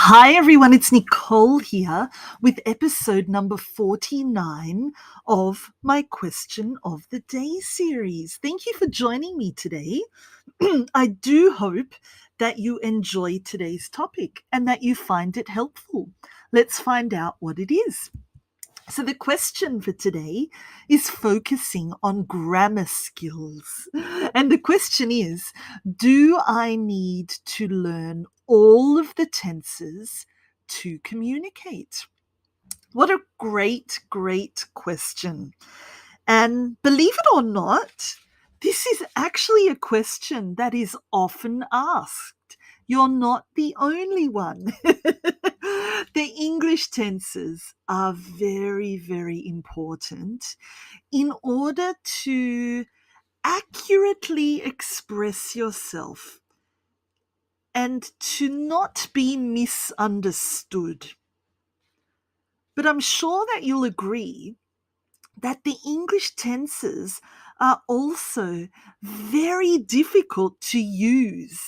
Hi everyone, it's Nicole here with episode number 49 of my Question of the Day series. Thank you for joining me today. I do hope that you enjoy today's topic and that you find it helpful. Let's find out what it is. So, the question for today is focusing on grammar skills. And the question is, do I need to learn all of the tenses to communicate? What a great question. And believe it or not, this is actually a question that is often asked. You're not the only one. The English tenses are very important in order to accurately express yourself and to not be misunderstood. But I'm sure that you'll agree that the English tenses are also very difficult to use,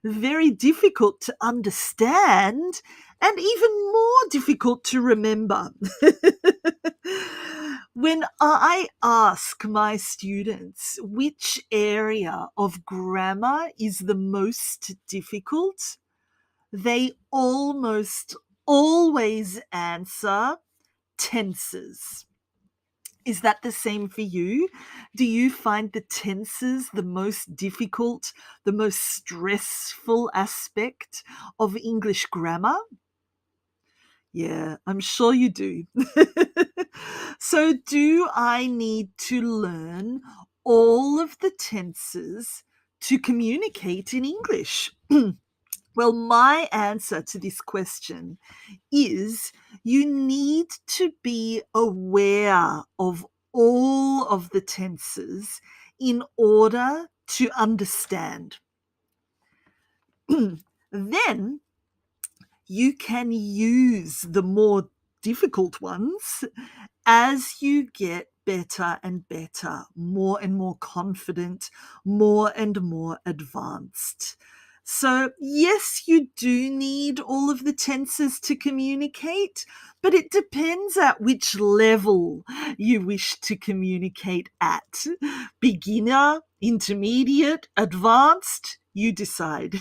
very difficult to understand, and even more difficult to remember. When I ask my students which area of grammar is the most difficult, they almost always answer tenses. Is that the same for you? Do you find the tenses the most difficult, the most stressful aspect of English grammar? Yeah, I'm sure you do. So, do I need to learn all of the tenses to communicate in English? Well, my answer to this question is you need to be aware of all of the tenses in order to understand. Then you can use the more difficult ones as you get better and better, more and more confident, more and more advanced. So, yes, you do need all of the tenses to communicate, but it depends at which level you wish to communicate at. Beginner, intermediate, advanced, you decide.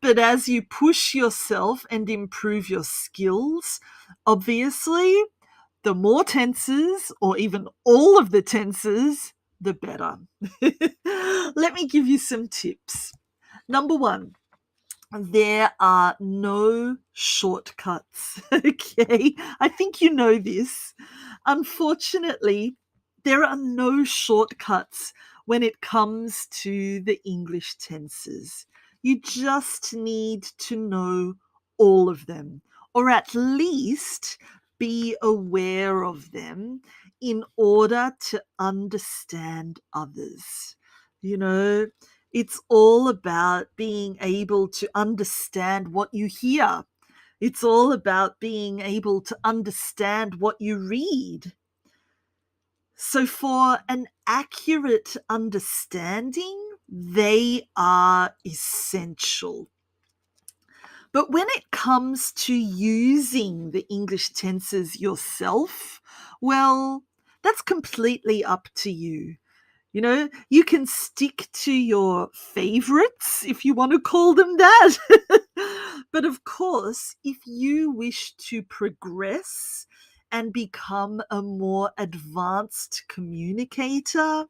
But as you push yourself and improve your skills, obviously, the more tenses, or even all of the tenses, the better. Let me give you some tips. Number one, there are no shortcuts. Okay, I think you know this. Unfortunately, there are no shortcuts when it comes to the English tenses. You just need to know all of them, or at least be aware of them in order to understand others. You know, it's all about being able to understand what you hear. It's all about being able to understand what you read. So, for an accurate understanding, they are essential. But when it comes to using the English tenses yourself, well, that's completely up to you. You know, you can stick to your favorites if you want to call them that. But of course, if you wish to progress and become a more advanced communicator,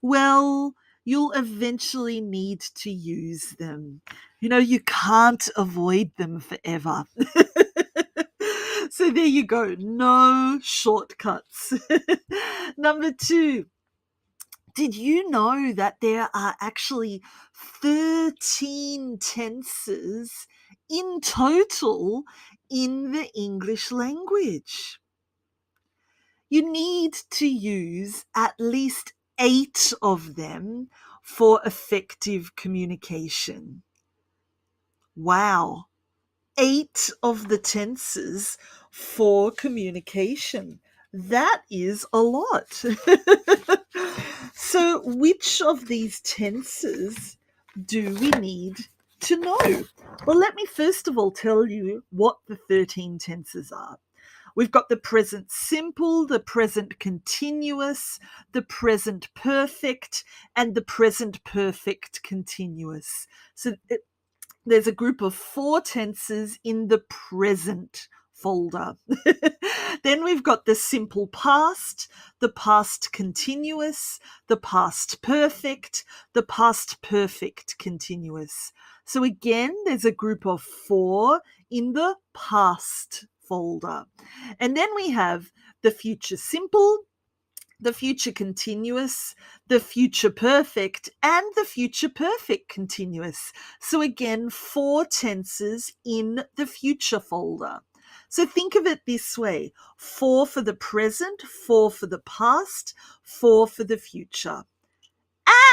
well, you'll eventually need to use them. You know, you can't avoid them forever. So there you go. No shortcuts. Number two, did you know that there are actually 13 tenses in total in the English language? You need to use at least 8 of them for effective communication. Wow, 8 of the tenses for communication. That is a lot. So, which of these tenses do we need to know? Well, let me first of all tell you what the 13 tenses are. We've got the present simple, the present continuous, the present perfect, and the present perfect continuous. So there's a group of 4 tenses in the present folder. Then we've got the simple past, the past continuous, the past perfect, the past perfect continuous. So again, there's a group of 4 in the past folder. And then we have the future simple, the future continuous, the future perfect, and the future perfect continuous. So again, 4 tenses in the future folder. So think of it this way: 4 for the present, 4 for the past, 4 for the future.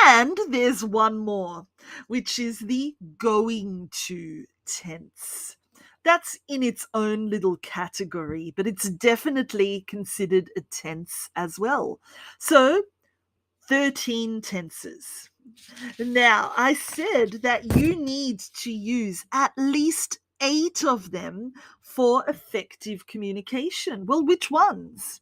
And there's one more, which is the going to tense. That's in its own little category, but it's definitely considered a tense as well. So 13 tenses. Now, I said that you need to use at least 8 of them for effective communication. Well, which ones?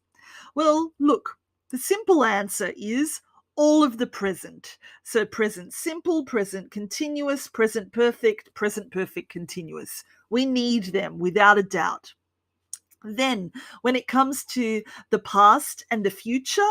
Well, look, the simple answer is all of the present. So present simple, present continuous, present perfect continuous. We need them without a doubt. Then, when it comes to the past and the future,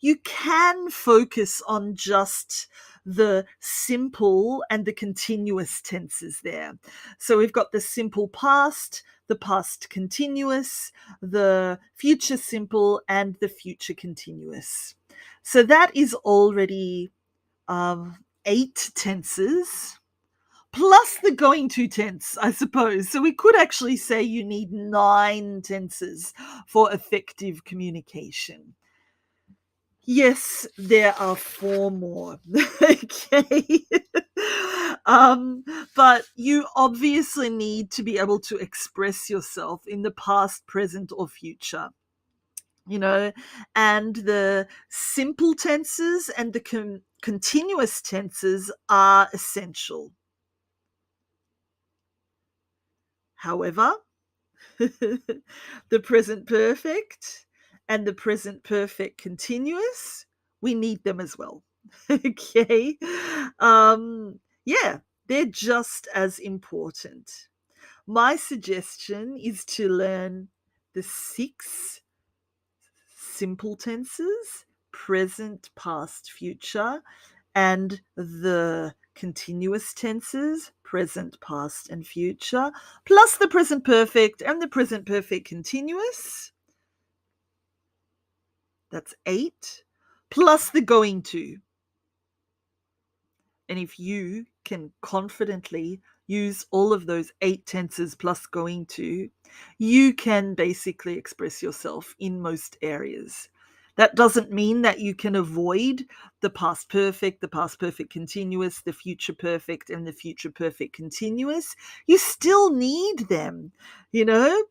you can focus on just the simple and the continuous tenses there. So we've got the simple past, the past continuous, the future simple, and the future continuous. So that is already 8 tenses plus the going to tense, I suppose. So we could actually say you need 9 tenses for effective communication. Yes, there are 4 more. Okay. But you obviously need to be able to express yourself in the past, present, or future. And the simple tenses and the continuous tenses are essential. However, the present perfect and the present perfect continuous, we need them as well. Okay. Yeah, they're just as important. My suggestion is to learn the 6 simple tenses: present, past, future, and the continuous tenses: present, past, and future, plus the present perfect and the present perfect continuous. That's 8, plus the going to. And if you can confidently use all of those 8 tenses plus going to, you can basically express yourself in most areas. That doesn't mean that you can avoid the past perfect, the past perfect continuous, the future perfect, and the future perfect continuous. You still need them,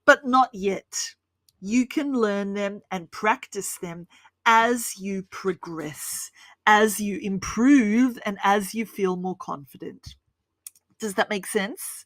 but not yet. You can learn them and practice them as you progress, as you improve, and as you feel more confident. Does that make sense?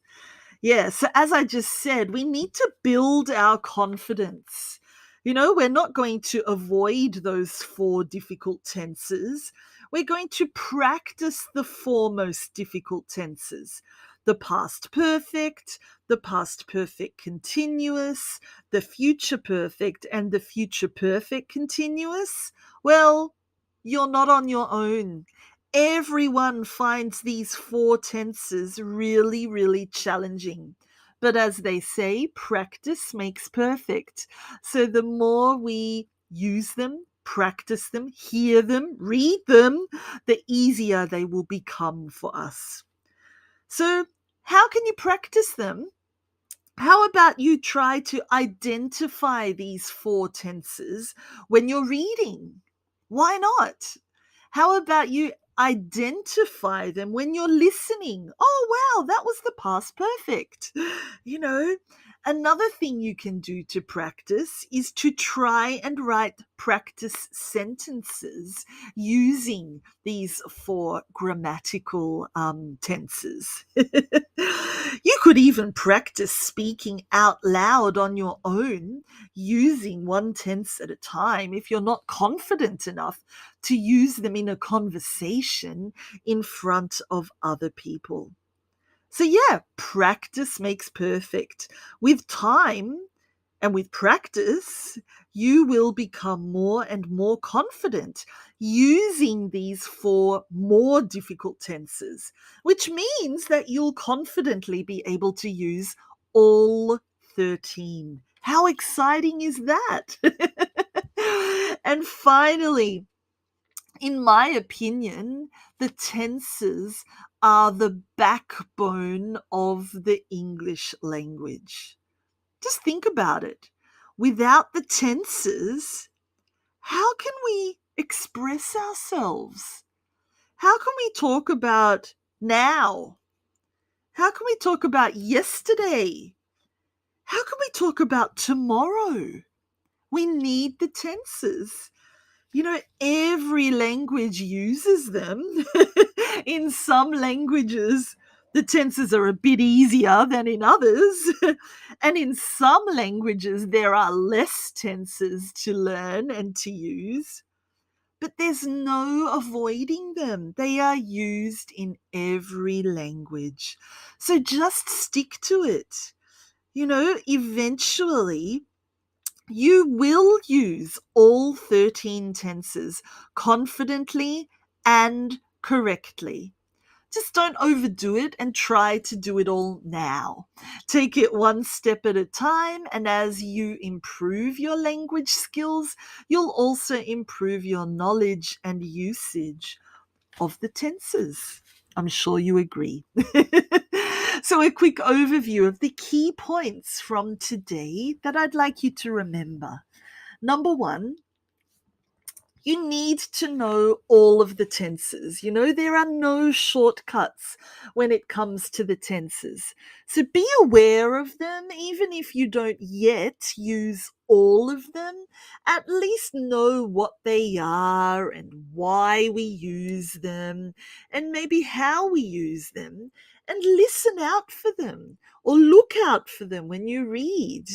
Yeah. So, as I just said, we need to build our confidence. We're not going to avoid those 4 difficult tenses. We're going to practice the 4 most difficult tenses: the past perfect, the past perfect continuous, the future perfect, and the future perfect continuous. Well, you're not on your own. Everyone finds these 4 tenses really, really challenging. But as they say, practice makes perfect. So the more we use them, practice them, hear them, read them, the easier they will become for us. So, how can you practice them? How about you try to identify these 4 tenses when you're reading? Why not? How about you identify them when you're listening? Oh, wow, that was the past perfect. You know, Another thing you can do to practice is to try and write practice sentences using these four grammatical tenses. You could even practice speaking out loud on your own using one tense at a time if you're not confident enough to use them in a conversation in front of other people. So, yeah, practice makes perfect. With time and with practice, you will become more and more confident using these four more difficult tenses, which means that you'll confidently be able to use all 13. How exciting is that? And finally, in my opinion, the tenses are the backbone of the English language. Just think about it. Without the tenses, how can we express ourselves? How can we talk about now? How can we talk about yesterday? How can we talk about tomorrow? We need the tenses. You know, every language uses them. In some languages, the tenses are a bit easier than in others. And in some languages, there are less tenses to learn and to use. But there's no avoiding them. They are used in every language. So just stick to it. You know, eventually, you will use all 13 tenses confidently and correctly. Just don't overdo it and try to do it all now. Take it one step at a time, and as you improve your language skills, you'll also improve your knowledge and usage of the tenses. I'm sure you agree. So, a quick overview of the key points from today that I'd like you to remember. Number one, you need to know all of the tenses. You know, there are no shortcuts when it comes to the tenses. So be aware of them, even if you don't yet use all of them. At least know what they are and why we use them, and maybe how we use them, and listen out for them or look out for them when you read.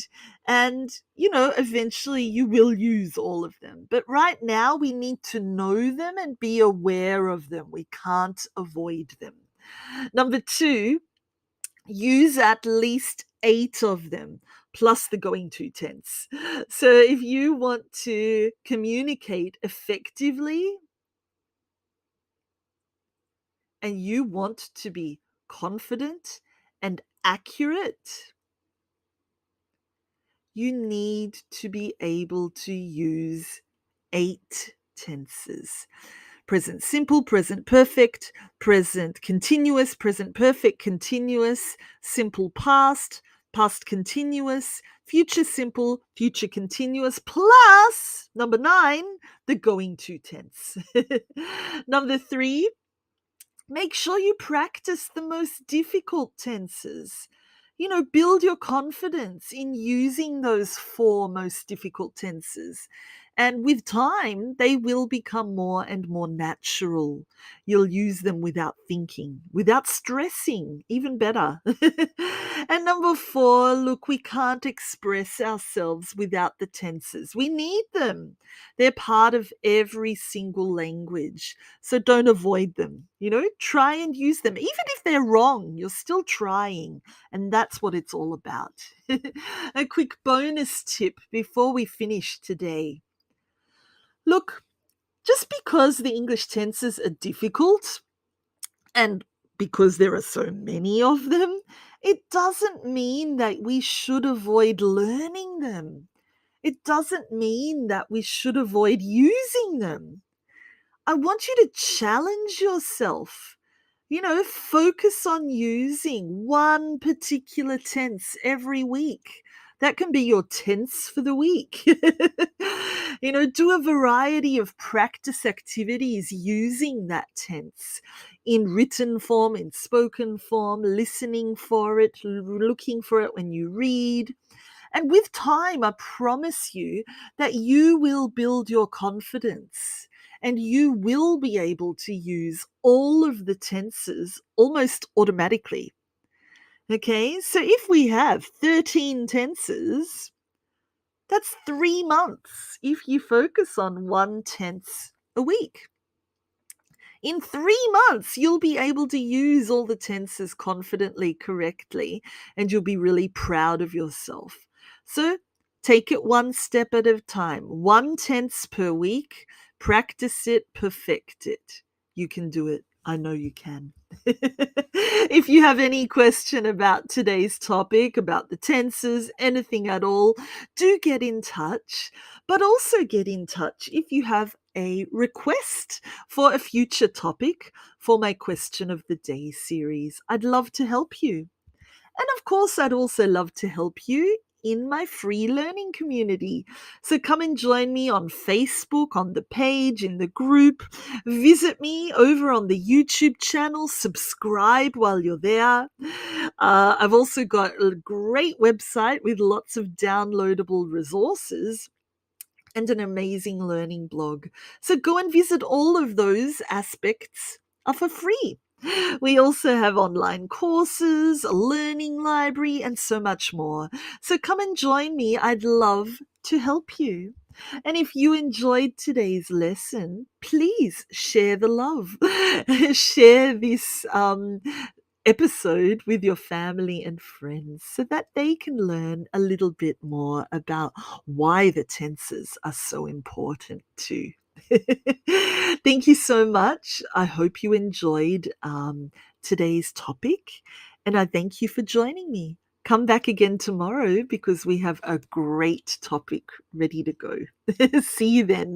And, you know, eventually you will use all of them. But right now we need to know them and be aware of them. We can't avoid them. Number two, use at least 8 of them plus the going to tense. So if you want to communicate effectively and you want to be confident and accurate, you need to be able to use 8 tenses. Present simple, present perfect, present continuous, present perfect continuous, simple past, past continuous, future simple, future continuous, plus number 9, the going to tense. Number 3, make sure you practice the most difficult tenses. You know, build your confidence in using those 4 most difficult tenses. And with time, they will become more and more natural. You'll use them without thinking, without stressing, even better. And number 4, look, we can't express ourselves without the tenses. We need them. They're part of every single language. So don't avoid them. You know, try and use them. Even if they're wrong, you're still trying. And that's what it's all about. A quick bonus tip before we finish today. Look, just because the English tenses are difficult and because there are so many of them, it doesn't mean that we should avoid learning them. It doesn't mean that we should avoid using them. I want you to challenge yourself. You know, focus on using one particular tense every week. That can be your tense for the week. You know, do a variety of practice activities using that tense. in written form, in spoken form, listening for it, looking for it when you read. And with time, I promise you that you will build your confidence and you will be able to use all of the tenses almost automatically. Okay, so if we have 13 tenses, that's 3 months if you focus on one tense a week. In 3 months, you'll be able to use all the tenses confidently, correctly, and you'll be really proud of yourself. So take it one step at a time, one tense per week. Practice it, perfect it. You can do it. I know you can. If you have any question about today's topic, about the tenses, anything at all, do get in touch. But also get in touch if you have a request for a future topic for my Question of the Day series. I'd love to help you. And of course, I'd also love to help you in my free learning community. So come and join me on Facebook, on the page, in the group. Visit me over on the YouTube channel. Subscribe while you're there. I've also got a great website with lots of downloadable resources and an amazing learning blog. So go and visit all of those aspects are for free. We also have online courses, a learning library, and so much more. So come and join me. I'd love to help you. And if you enjoyed today's lesson, please share the love. Share this episode with your family and friends so that they can learn a little bit more about why the tenses are so important too. Thank you so much. I hope you enjoyed today's topic, and I thank you for joining me. Come back again tomorrow because we have a great topic ready to go. See you then.